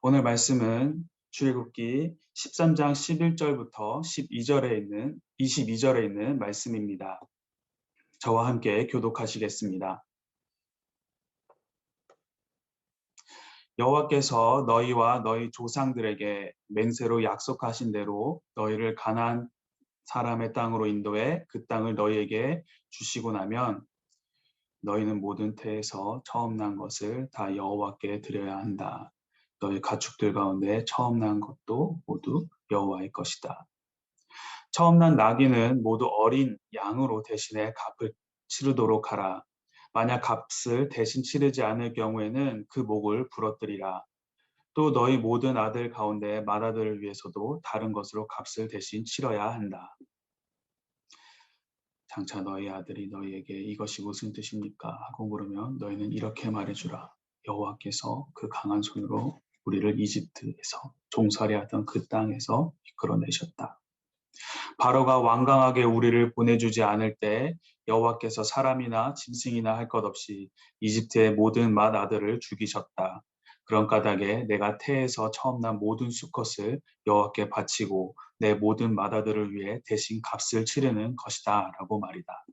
오늘 말씀은 출애굽기 13장 11절부터 22절에 있는 말씀입니다. 저와 함께 교독하시겠습니다. 여호와께서 너희와 너희 조상들에게 맹세로 약속하신 대로 너희를 가나안 사람의 땅으로 인도해 그 땅을 너희에게 주시고 나면 너희는 모든 태에서 처음 난 것을 다 여호와께 드려야 한다. 너희 가축들 가운데 처음 난 것도 모두 여호와의 것이다. 처음 난 나귀는 모두 어린 양으로 대신에 값을 치르도록 하라. 만약 값을 대신 치르지 않을 경우에는 그 목을 부러뜨리라. 또 너희 모든 아들 가운데 맏아들을 위해서도 다른 것으로 값을 대신 치러야 한다. 장차 너희 아들이 너희에게 이것이 무슨 뜻입니까? 하고 물으면 너희는 이렇게 말해주라. 여호와께서 그 강한 손으로 우리를 이집트에서 종살이 하던 그 땅에서 이끌어내셨다. 바로가 완강하게 우리를 보내주지 않을 때 여호와께서 사람이나 짐승이나 할 것 없이 이집트의 모든 맏아들을 죽이셨다. 그런 까닭에 내가 태에서 처음 난 모든 수컷을 여호와께 바치고 내 모든 맏아들을 위해 대신 값을 치르는 것이다 라고 말이다.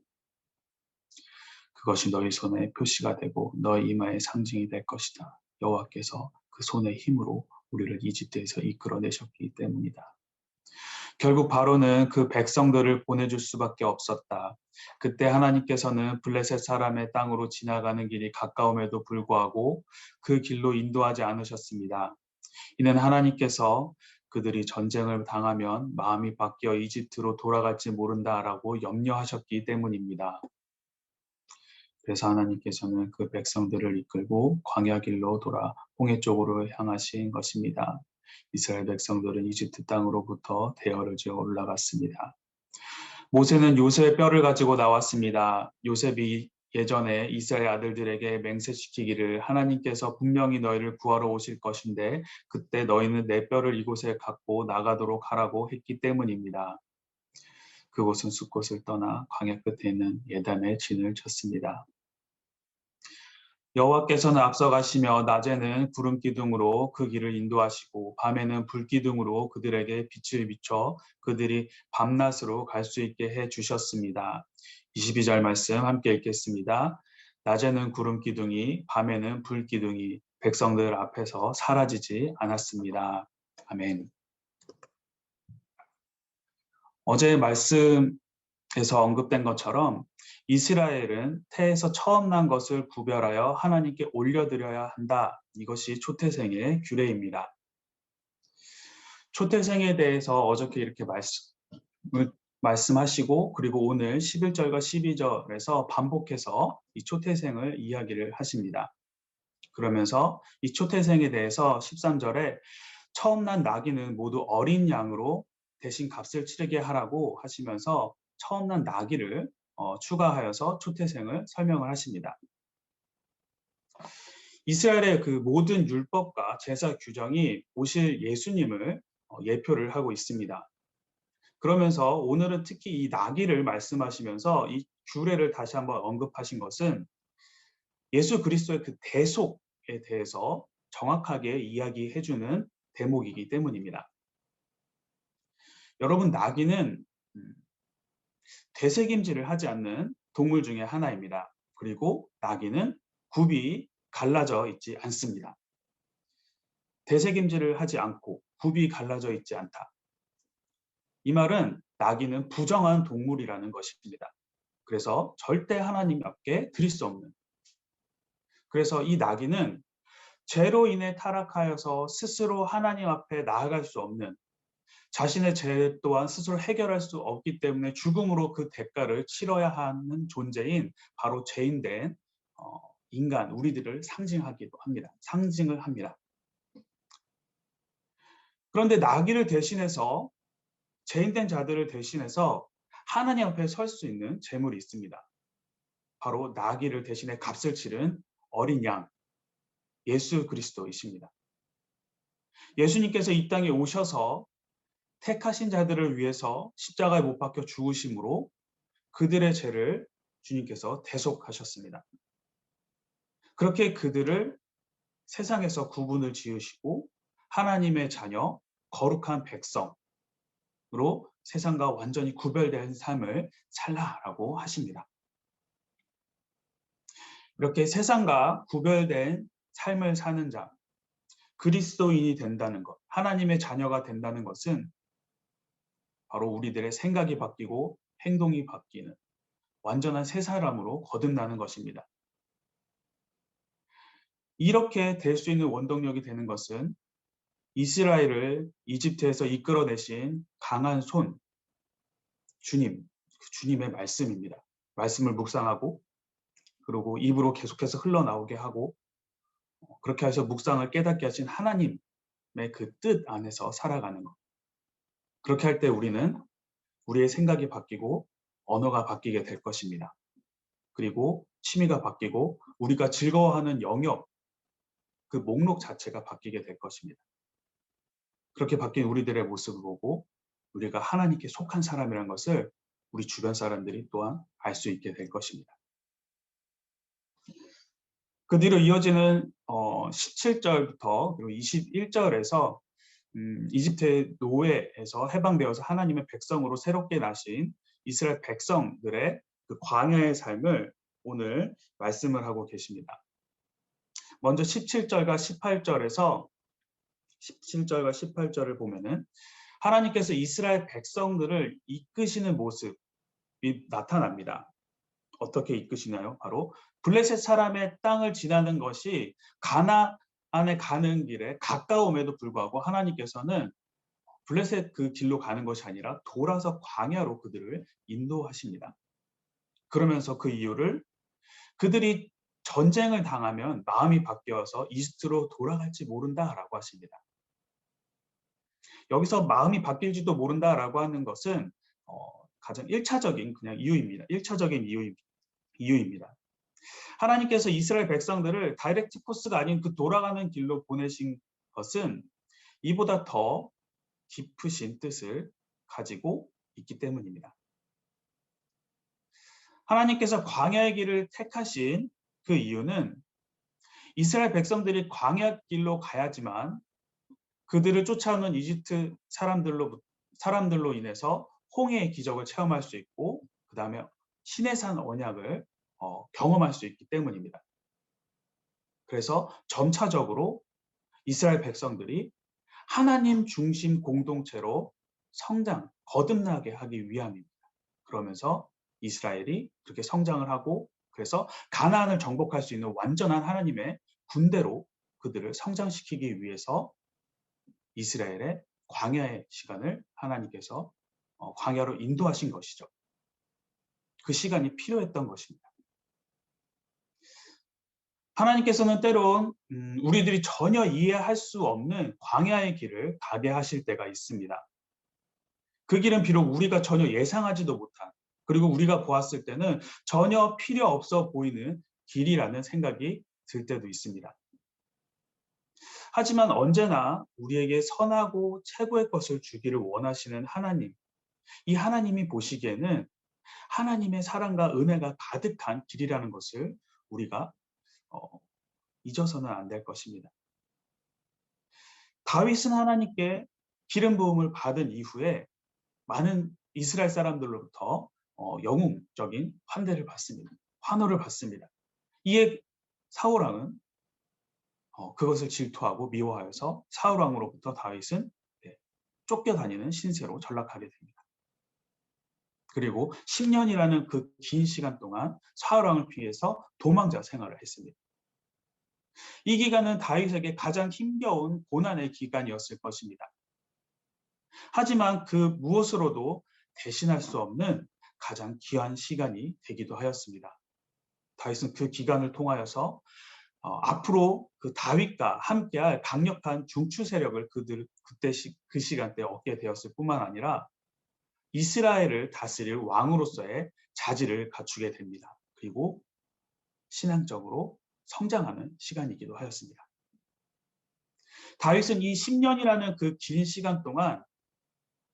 그것이 너희 손의 표시가 되고 너희 이마의 상징이 될 것이다. 여호와께서 그 손의 힘으로 우리를 이집트에서 이끌어내셨기 때문이다. 결국 바로는 그 백성들을 보내줄 수밖에 없었다. 그때 하나님께서는 블레셋 사람의 땅으로 지나가는 길이 가까움에도 불구하고 그 길로 인도하지 않으셨습니다. 이는 하나님께서 그들이 전쟁을 당하면 마음이 바뀌어 이집트로 돌아갈지 모른다라고 염려하셨기 때문입니다. 그래서 하나님께서는 그 백성들을 이끌고 광야 길로 돌아 홍해 쪽으로 향하신 것입니다. 이스라엘 백성들은 이집트 땅으로부터 대열을 지어 올라갔습니다. 모세는 요셉의 뼈를 가지고 나왔습니다. 요셉이 예전에 이스라엘 아들들에게 맹세시키기를 하나님께서 분명히 너희를 구하러 오실 것인데 그때 너희는 내 뼈를 이곳에 갖고 나가도록 하라고 했기 때문입니다. 그곳은 숲곳을 떠나 광야 끝에 있는 예단의 진을 쳤습니다. 여호와께서는 앞서가시며 낮에는 구름 기둥으로 그 길을 인도하시고 밤에는 불 기둥으로 그들에게 빛을 비춰 그들이 밤낮으로 갈 수 있게 해 주셨습니다. 22절 말씀 함께 읽겠습니다. 낮에는 구름 기둥이 밤에는 불 기둥이 백성들 앞에서 사라지지 않았습니다. 아멘. 어제 말씀 에서 언급된 것처럼 이스라엘은 태에서 처음 난 것을 구별하여 하나님께 올려드려야 한다. 이것이 초태생의 규례입니다. 초태생에 대해서 어저께 이렇게 말씀하시고 그리고 오늘 11절과 12절에서 반복해서 이 초태생을 이야기를 하십니다. 그러면서 이 초태생에 대해서 13절에 처음 난 나귀는 모두 어린 양으로 대신 값을 치르게 하라고 하시면서 처음 난 나귀를 추가하여서 초태생을 설명을 하십니다. 이스라엘의 그 모든 율법과 제사 규정이 오실 예수님을 예표를 하고 있습니다. 그러면서 오늘은 특히 이 나귀를 말씀하시면서 이 규례를 다시 한번 언급하신 것은 예수 그리스도의 그 대속에 대해서 정확하게 이야기해주는 대목이기 때문입니다. 여러분, 나귀는 되새김질을 하지 않는 동물 중에 하나입니다. 그리고 나귀는 굽이 갈라져 있지 않습니다. 되새김질을 하지 않고 굽이 갈라져 있지 않다. 이 말은 나귀는 부정한 동물이라는 것입니다. 그래서 절대 하나님 앞에 드릴 수 없는. 그래서 이 나귀는 죄로 인해 타락하여서 스스로 하나님 앞에 나아갈 수 없는 자신의 죄 또한 스스로 해결할 수 없기 때문에 죽음으로 그 대가를 치러야 하는 존재인 바로 죄인된 인간, 우리들을 상징하기도 합니다. 상징을 합니다. 그런데 나귀를 대신해서 죄인된 자들을 대신해서 하나님 앞에 설 수 있는 재물이 있습니다. 바로 나귀를 대신해 값을 치른 어린 양, 예수 그리스도이십니다. 예수님께서 이 땅에 오셔서 택하신 자들을 위해서 십자가에 못 박혀 죽으심으로 그들의 죄를 주님께서 대속하셨습니다. 그렇게 그들을 세상에서 구분을 지으시고 하나님의 자녀, 거룩한 백성으로 세상과 완전히 구별된 삶을 살라라고 하십니다. 이렇게 세상과 구별된 삶을 사는 자, 그리스도인이 된다는 것, 하나님의 자녀가 된다는 것은 바로 우리들의 생각이 바뀌고 행동이 바뀌는 완전한 새 사람으로 거듭나는 것입니다. 이렇게 될 수 있는 원동력이 되는 것은 이스라엘을 이집트에서 이끌어내신 강한 손, 주님, 그 주님의 말씀입니다. 말씀을 묵상하고 그리고 입으로 계속해서 흘러나오게 하고 그렇게 해서 묵상을 깨닫게 하신 하나님의 그 뜻 안에서 살아가는 것. 그렇게 할 때 우리는 우리의 생각이 바뀌고 언어가 바뀌게 될 것입니다. 그리고 취미가 바뀌고 우리가 즐거워하는 영역, 그 목록 자체가 바뀌게 될 것입니다. 그렇게 바뀐 우리들의 모습을 보고 우리가 하나님께 속한 사람이라는 것을 우리 주변 사람들이 또한 알 수 있게 될 것입니다. 그 뒤로 이어지는 17절부터 그리고 21절에서 이집트의 노예에서 해방되어서 하나님의 백성으로 새롭게 나신 이스라엘 백성들의 그 광야의 삶을 오늘 말씀을 하고 계십니다. 먼저 17절과 18절에서 17절과 18절을 보면은 하나님께서 이스라엘 백성들을 이끄시는 모습이 나타납니다. 어떻게 이끄시나요? 바로 블레셋 사람의 땅을 지나는 것이 가나안에 가는 길에 가까움에도 불구하고 하나님께서는 블레셋 그 길로 가는 것이 아니라 돌아서 광야로 그들을 인도하십니다. 그러면서 그 이유를 그들이 전쟁을 당하면 마음이 바뀌어서 이집트로 돌아갈지 모른다라고 하십니다. 여기서 마음이 바뀔지도 모른다라고 하는 것은 가장 1차적인 그냥 이유입니다. 1차적인 이유입니다. 하나님께서 이스라엘 백성들을 다이렉트 코스가 아닌 그 돌아가는 길로 보내신 것은 이보다 더 깊으신 뜻을 가지고 있기 때문입니다. 하나님께서 광야의 길을 택하신 그 이유는 이스라엘 백성들이 광야 길로 가야지만 그들을 쫓아오는 이집트 사람들로 인해서 홍해의 기적을 체험할 수 있고 그 다음에 시내산 언약을 경험할 수 있기 때문입니다. 그래서 점차적으로 이스라엘 백성들이 하나님 중심 공동체로 거듭나게 하기 위함입니다. 그러면서 이스라엘이 그렇게 성장을 하고 그래서 가나안을 정복할 수 있는 완전한 하나님의 군대로 그들을 성장시키기 위해서 이스라엘의 광야의 시간을 하나님께서 광야로 인도하신 것이죠. 그 시간이 필요했던 것입니다. 하나님께서는 때론 우리들이 전혀 이해할 수 없는 광야의 길을 가게 하실 때가 있습니다. 그 길은 비록 우리가 전혀 예상하지도 못한 그리고 우리가 보았을 때는 전혀 필요 없어 보이는 길이라는 생각이 들 때도 있습니다. 하지만 언제나 우리에게 선하고 최고의 것을 주기를 원하시는 하나님, 이 하나님이 보시기에는 하나님의 사랑과 은혜가 가득한 길이라는 것을 우리가 잊어서는 안 될 것입니다. 다윗은 하나님께 기름 부음을 받은 이후에 많은 이스라엘 사람들로부터 영웅적인 환대를 받습니다. 환호를 받습니다. 이에 사울왕은 그것을 질투하고 미워하여서 사울왕으로부터 다윗은 쫓겨다니는 신세로 전락하게 됩니다. 그리고 10년이라는 그 긴 시간 동안 사울왕을 피해서 도망자 생활을 했습니다. 이 기간은 다윗에게 가장 힘겨운 고난의 기간이었을 것입니다. 하지만 그 무엇으로도 대신할 수 없는 가장 귀한 시간이 되기도 하였습니다. 다윗은 그 기간을 통하여서 앞으로 그 다윗과 함께할 강력한 중추 세력을 그 시간대에 얻게 되었을 뿐만 아니라 이스라엘을 다스릴 왕으로서의 자질을 갖추게 됩니다. 그리고 신앙적으로 성장하는 시간이기도 하였습니다. 다윗은 이 10년이라는 그 긴 시간 동안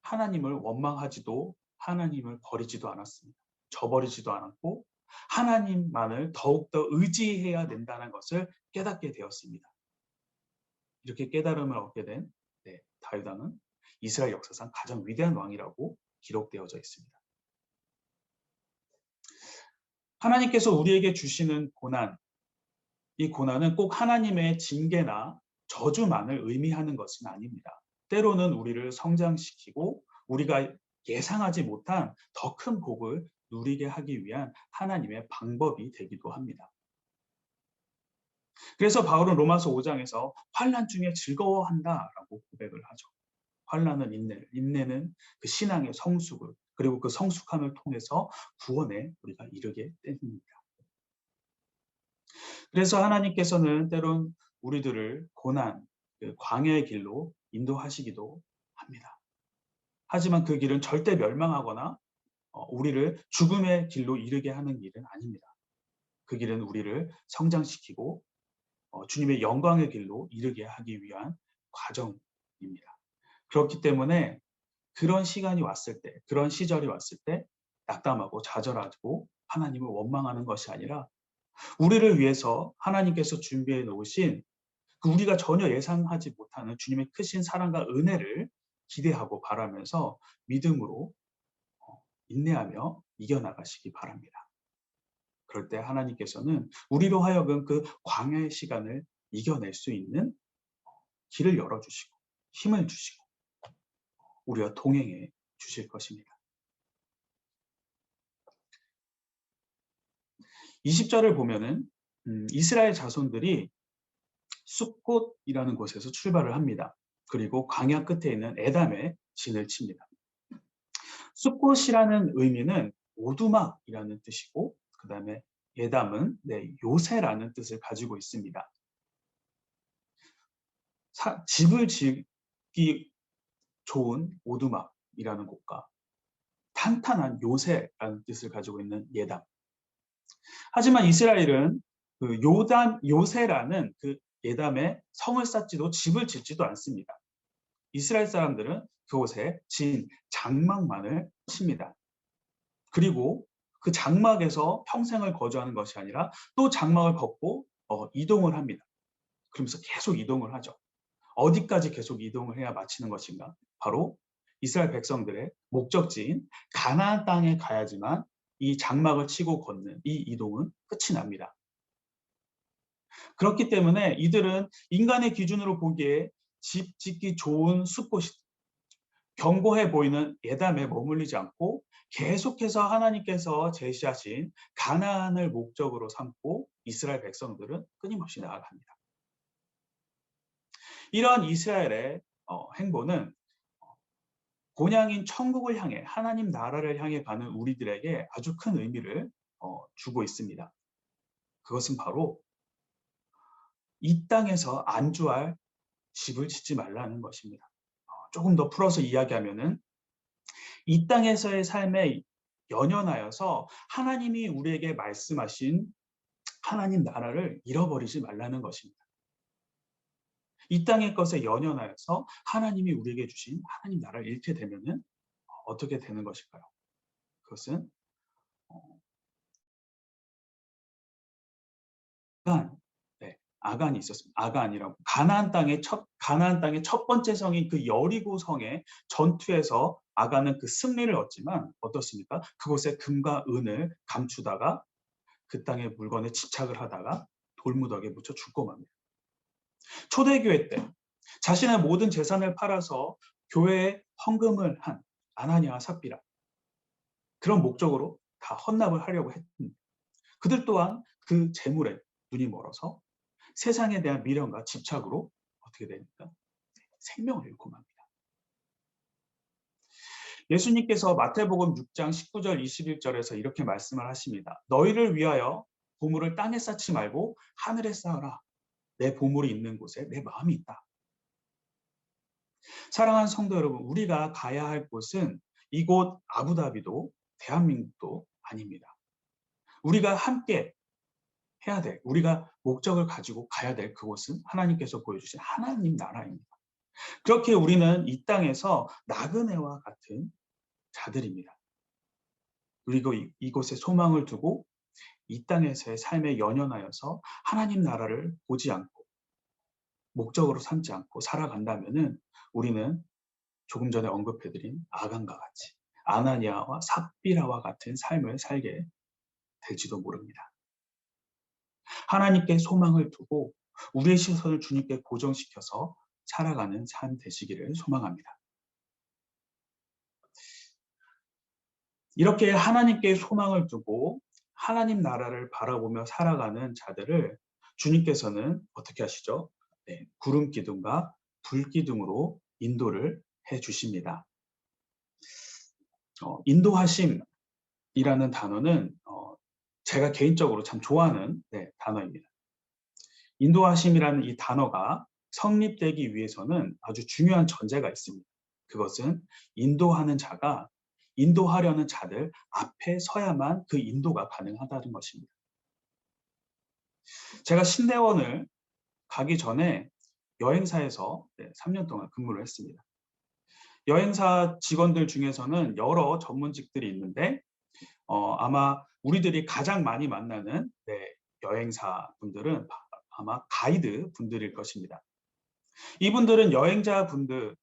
하나님을 원망하지도 하나님을 버리지도 않았습니다. 저버리지도 않았고 하나님만을 더욱더 의지해야 된다는 것을 깨닫게 되었습니다. 이렇게 깨달음을 얻게 된 다윗 왕은 이스라엘 역사상 가장 위대한 왕이라고 기록되어져 있습니다. 하나님께서 우리에게 주시는 고난, 이 고난은 꼭 하나님의 징계나 저주만을 의미하는 것은 아닙니다. 때로는 우리를 성장시키고 우리가 예상하지 못한 더 큰 복을 누리게 하기 위한 하나님의 방법이 되기도 합니다. 그래서 바울은 로마서 5장에서 환난 중에 즐거워한다라고 고백을 하죠. 환난은 인내를, 인내는 그 신앙의 성숙을, 그리고 그 성숙함을 통해서 구원에 우리가 이르게 됩니다. 그래서 하나님께서는 때론 우리들을 고난, 그 광야의 길로 인도하시기도 합니다. 하지만 그 길은 절대 멸망하거나 우리를 죽음의 길로 이르게 하는 길은 아닙니다. 그 길은 우리를 성장시키고 주님의 영광의 길로 이르게 하기 위한 과정입니다. 그렇기 때문에 그런 시간이 왔을 때, 그런 시절이 왔을 때 낙담하고 좌절하고 하나님을 원망하는 것이 아니라 우리를 위해서 하나님께서 준비해 놓으신 그 우리가 전혀 예상하지 못하는 주님의 크신 사랑과 은혜를 기대하고 바라면서 믿음으로 인내하며 이겨나가시기 바랍니다. 그럴 때 하나님께서는 우리로 하여금 그 광야의 시간을 이겨낼 수 있는 길을 열어주시고 힘을 주시고 우리와 동행해 주실 것입니다. 20절을 보면은 이스라엘 자손들이 숫곳이라는 곳에서 출발을 합니다. 그리고 광야 끝에 있는 에담에 진을 칩니다. 숫곳이라는 의미는 오두막이라는 뜻이고 그 다음에 에담은 요새라는 뜻을 가지고 있습니다. 집을 짓기 좋은 오두막이라는 곳과 탄탄한 요새라는 뜻을 가지고 있는 예담. 하지만 이스라엘은 그 요새라는 그 예담에 성을 쌓지도 집을 짓지도 않습니다. 이스라엘 사람들은 그곳에 장막만을 칩니다. 그리고 그 장막에서 평생을 거주하는 것이 아니라 또 장막을 걷고 이동을 합니다. 그러면서 계속 이동을 하죠. 어디까지 계속 이동을 해야 마치는 것인가? 바로 이스라엘 백성들의 목적지인 가나안 땅에 가야지만 이 장막을 치고 걷는 이 이동은 끝이 납니다. 그렇기 때문에 이들은 인간의 기준으로 보기에 집 짓기 좋은 숲곳이 견고해 보이는 예담에 머물리지 않고 계속해서 하나님께서 제시하신 가나안을 목적으로 삼고 이스라엘 백성들은 끊임없이 나아갑니다. 이러한 이스라엘의 행보는 본향인 천국을 향해 하나님 나라를 향해 가는 우리들에게 아주 큰 의미를 주고 있습니다. 그것은 바로 이 땅에서 안주할 집을 짓지 말라는 것입니다. 조금 더 풀어서 이야기하면은 이 땅에서의 삶에 연연하여서 하나님이 우리에게 말씀하신 하나님 나라를 잃어버리지 말라는 것입니다. 이 땅의 것에 연연하여서 하나님이 우리에게 주신 하나님 나라를 잃게 되면은 어떻게 되는 것일까요? 그것은 아간이 있었습니다. 아간이라고 가나안 땅의 첫 번째 성인 그 여리고 성의 전투에서 아간은 그 승리를 얻지만 어떻습니까? 그곳에 금과 은을 감추다가 그 땅의 물건에 집착을 하다가 돌무더기에 묻혀 죽고 맙니다. 초대교회 때 자신의 모든 재산을 팔아서 교회에 헌금을 한 아나니아와 삽비라 그런 목적으로 다 헌납을 하려고 했습니다. 그들 또한 그 재물에 눈이 멀어서 세상에 대한 미련과 집착으로 어떻게 됩니까? 생명을 잃고 맙니다. 예수님께서 마태복음 6장 19절 21절에서 이렇게 말씀을 하십니다. 너희를 위하여 보물을 땅에 쌓지 말고 하늘에 쌓아라. 내 보물이 있는 곳에 내 마음이 있다. 사랑하는 성도 여러분, 우리가 가야 할 곳은 이곳 아부다비도 대한민국도 아닙니다. 우리가 함께 해야 될, 우리가 목적을 가지고 가야 될 그곳은 하나님께서 보여주신 하나님 나라입니다. 그렇게 우리는 이 땅에서 나그네와 같은 자들입니다. 그리고 이곳에 소망을 두고 이 땅에서의 삶에 연연하여서 하나님 나라를 보지 않고 목적으로 삼지 않고 살아간다면은 우리는 조금 전에 언급해드린 아간과 같이 아나니아와 삽비라와 같은 삶을 살게 될지도 모릅니다. 하나님께 소망을 두고 우리의 시선을 주님께 고정시켜서 살아가는 삶 되시기를 소망합니다. 이렇게 하나님께 소망을 두고 하나님 나라를 바라보며 살아가는 자들을 주님께서는 어떻게 하시죠? 네, 구름 기둥과 불 기둥으로 인도를 해 주십니다. 인도하심이라는 단어는 제가 개인적으로 참 좋아하는 단어입니다. 인도하심이라는 이 단어가 성립되기 위해서는 아주 중요한 전제가 있습니다. 그것은 인도하는 자가 인도하려는 자들 앞에 서야만 그 인도가 가능하다는 것입니다. 제가 신대원을 가기 전에 여행사에서 3년 동안 근무를 했습니다. 여행사 직원들 중에서는 여러 전문직들이 있는데 아마 우리들이 가장 많이 만나는 여행사 분들은 아마 가이드 분들일 것입니다. 이분들은 여행자분들을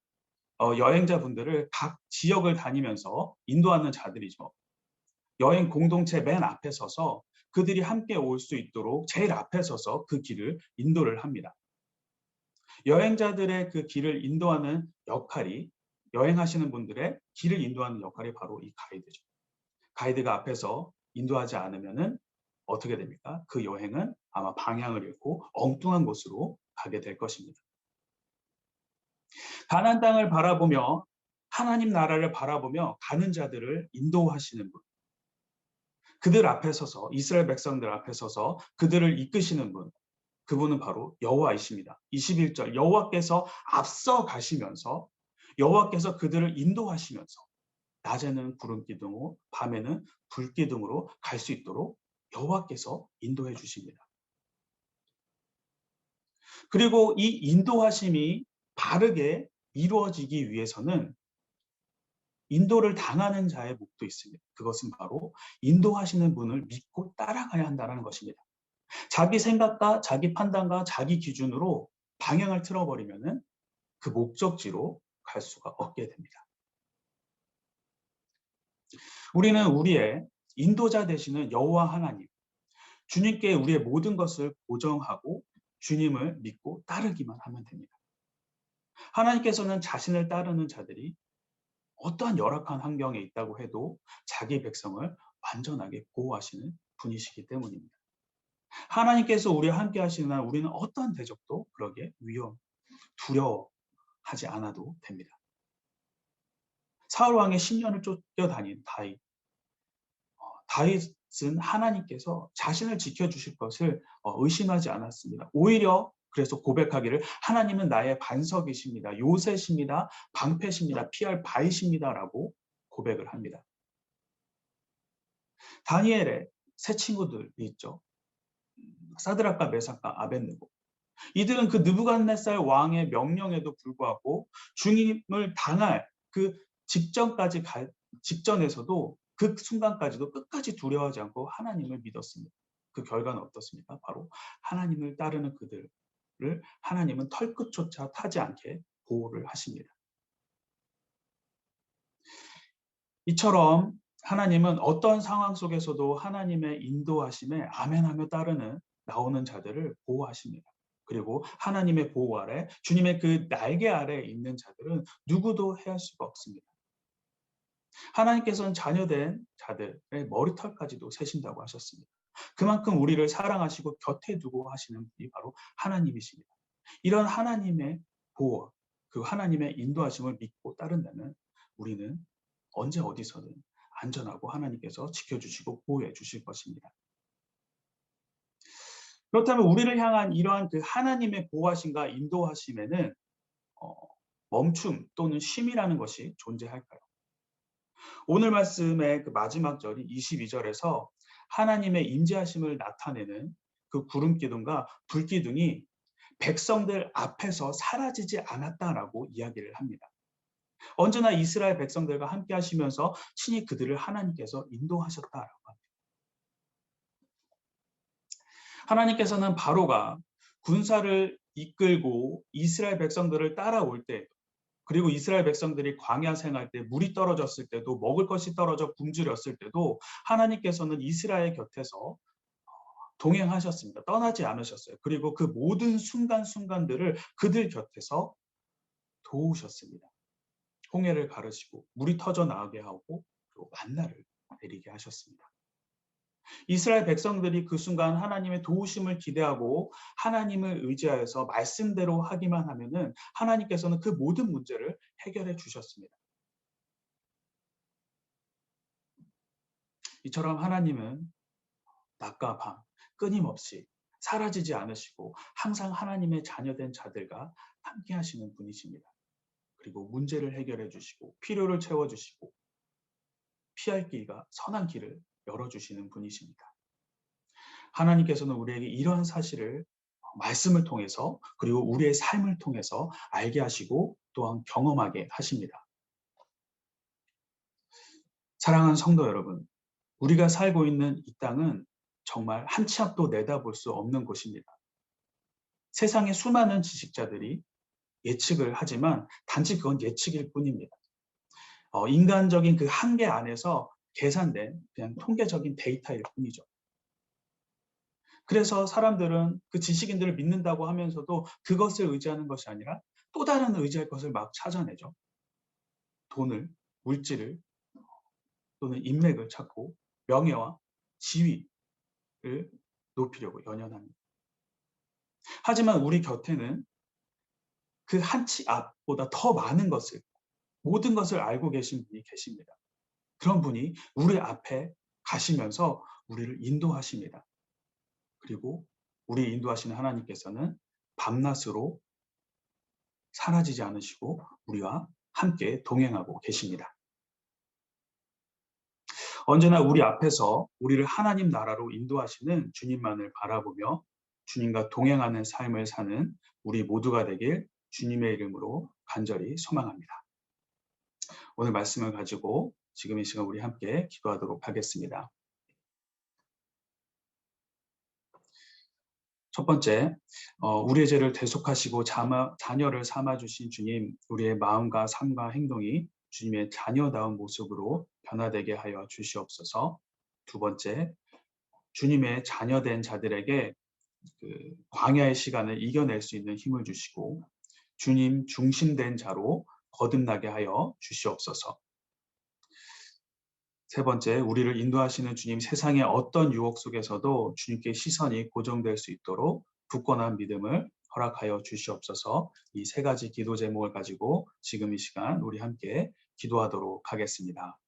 각 지역을 다니면서 인도하는 자들이죠. 여행 공동체 맨 앞에 서서 그들이 함께 올 수 있도록 제일 앞에 서서 그 길을 인도를 합니다. 여행자들의 그 길을 인도하는 역할이 여행하시는 분들의 길을 인도하는 역할이 바로 이 가이드죠. 가이드가 앞에서 인도하지 않으면은 어떻게 됩니까? 그 여행은 아마 방향을 잃고 엉뚱한 곳으로 가게 될 것입니다. 가나안 땅을 바라보며 하나님 나라를 바라보며 가는 자들을 인도하시는 분. 그들 앞에 서서 이스라엘 백성들 앞에 서서 그들을 이끄시는 분. 그분은 바로 여호와이십니다. 21절 여호와께서 앞서 가시면서 여호와께서 그들을 인도하시면서 낮에는 구름 기둥으로 밤에는 불 기둥으로 갈 수 있도록 여호와께서 인도해 주십니다. 그리고 이 인도하심이 바르게 이루어지기 위해서는 인도를 당하는 자의 몫도 있습니다. 그것은 바로 인도하시는 분을 믿고 따라가야 한다는 것입니다. 자기 생각과 자기 판단과 자기 기준으로 방향을 틀어버리면은 그 목적지로 갈 수가 없게 됩니다. 우리는 우리의 인도자 되시는 여호와 하나님, 주님께 우리의 모든 것을 고정하고 주님을 믿고 따르기만 하면 됩니다. 하나님께서는 자신을 따르는 자들이 어떠한 열악한 환경에 있다고 해도 자기 백성을 완전하게 보호하시는 분이시기 때문입니다. 하나님께서 우리와 함께 하시는 한 우리는 어떠한 대적도 그러게 두려워하지 않아도 됩니다. 사울 왕의 10년을 쫓겨다닌 다윗. 다윗은 하나님께서 자신을 지켜주실 것을 의심하지 않았습니다. 오히려 그래서 고백하기를 하나님은 나의 반석이십니다. 요새십니다. 방패십니다. 피할 바위십니다라고 고백을 합니다. 다니엘의 세 친구들이 있죠. 사드락과 메삭과 아벳느고. 이들은 그 느부갓네살 왕의 명령에도 불구하고 주님을 당할 그 직전에서도 그 순간까지도 끝까지 두려워하지 않고 하나님을 믿었습니다. 그 결과는 어떻습니까? 바로 하나님을 따르는 그들을 하나님은 털끝조차 타지 않게 보호를 하십니다. 이처럼 하나님은 어떤 상황 속에서도 하나님의 인도하심에 아멘하며 따르는 나오는 자들을 보호하십니다. 그리고 하나님의 보호 아래 주님의 그 날개 아래에 있는 자들은 누구도 해할 수가 없습니다. 하나님께서는 자녀된 자들의 머리털까지도 세신다고 하셨습니다. 그만큼 우리를 사랑하시고 곁에 두고 하시는 분이 바로 하나님이십니다. 이런 하나님의 보호, 그 하나님의 인도하심을 믿고 따른다면 우리는 언제 어디서든 안전하고 하나님께서 지켜주시고 보호해 주실 것입니다. 그렇다면 우리를 향한 이러한 그 하나님의 보호하심과 인도하심에는 멈춤 또는 쉼이라는 것이 존재할까요? 오늘 말씀의 그 마지막 절인 22절에서 하나님의 임재하심을 나타내는 그 구름 기둥과 불 기둥이 백성들 앞에서 사라지지 않았다라고 이야기를 합니다. 언제나 이스라엘 백성들과 함께 하시면서 친히 그들을 하나님께서 인도하셨다라고 합니다. 하나님께서는 바로가 군사를 이끌고 이스라엘 백성들을 따라올 때, 그리고 이스라엘 백성들이 광야 생활 때 물이 떨어졌을 때도, 먹을 것이 떨어져 굶주렸을 때도 하나님께서는 이스라엘 곁에서 동행하셨습니다. 떠나지 않으셨어요. 그리고 그 모든 순간순간들을 그들 곁에서 도우셨습니다. 홍해를 가르시고 물이 터져 나오게 하고 또 만나를 내리게 하셨습니다. 이스라엘 백성들이 그 순간 하나님의 도우심을 기대하고 하나님을 의지하여서 말씀대로 하기만 하면은 하나님께서는 그 모든 문제를 해결해 주셨습니다. 이처럼 하나님은 낮과 밤 끊임없이 사라지지 않으시고 항상 하나님의 자녀된 자들과 함께 하시는 분이십니다. 그리고 문제를 해결해 주시고 필요를 채워 주시고 피할 길과 선한 길을 열어주시는 분이십니다. 하나님께서는 우리에게 이러한 사실을 말씀을 통해서 그리고 우리의 삶을 통해서 알게 하시고 또한 경험하게 하십니다. 사랑하는 성도 여러분, 우리가 살고 있는 이 땅은 정말 한 치 앞도 내다볼 수 없는 곳입니다. 세상의 수많은 지식자들이 예측을 하지만 단지 그건 예측일 뿐입니다. 인간적인 그 한계 안에서 계산된 그냥 통계적인 데이터일 뿐이죠. 그래서 사람들은 그 지식인들을 믿는다고 하면서도 그것을 의지하는 것이 아니라 또 다른 의지할 것을 막 찾아내죠. 돈을, 물질을, 또는 인맥을 찾고 명예와 지위를 높이려고 연연합니다. 하지만 우리 곁에는 그 한 치 앞보다 더 많은 것을, 모든 것을 알고 계신 분이 계십니다. 그런 분이 우리 앞에 가시면서 우리를 인도하십니다. 그리고 우리 인도하시는 하나님께서는 밤낮으로 사라지지 않으시고 우리와 함께 동행하고 계십니다. 언제나 우리 앞에서 우리를 하나님 나라로 인도하시는 주님만을 바라보며 주님과 동행하는 삶을 사는 우리 모두가 되길 주님의 이름으로 간절히 소망합니다. 오늘 말씀을 가지고 지금 이 시간 우리 함께 기도하도록 하겠습니다. 첫 번째, 우리의 죄를 대속하시고 자녀를 삼아주신 주님, 우리의 마음과 삶과 행동이 주님의 자녀다운 모습으로 변화되게 하여 주시옵소서. 두 번째, 주님의 자녀된 자들에게 그 광야의 시간을 이겨낼 수 있는 힘을 주시고 주님 중심된 자로 거듭나게 하여 주시옵소서. 세 번째, 우리를 인도하시는 주님, 세상의 어떤 유혹 속에서도 주님께 시선이 고정될 수 있도록 굳건한 믿음을 허락하여 주시옵소서. 이 세 가지 기도 제목을 가지고 지금 이 시간 우리 함께 기도하도록 하겠습니다.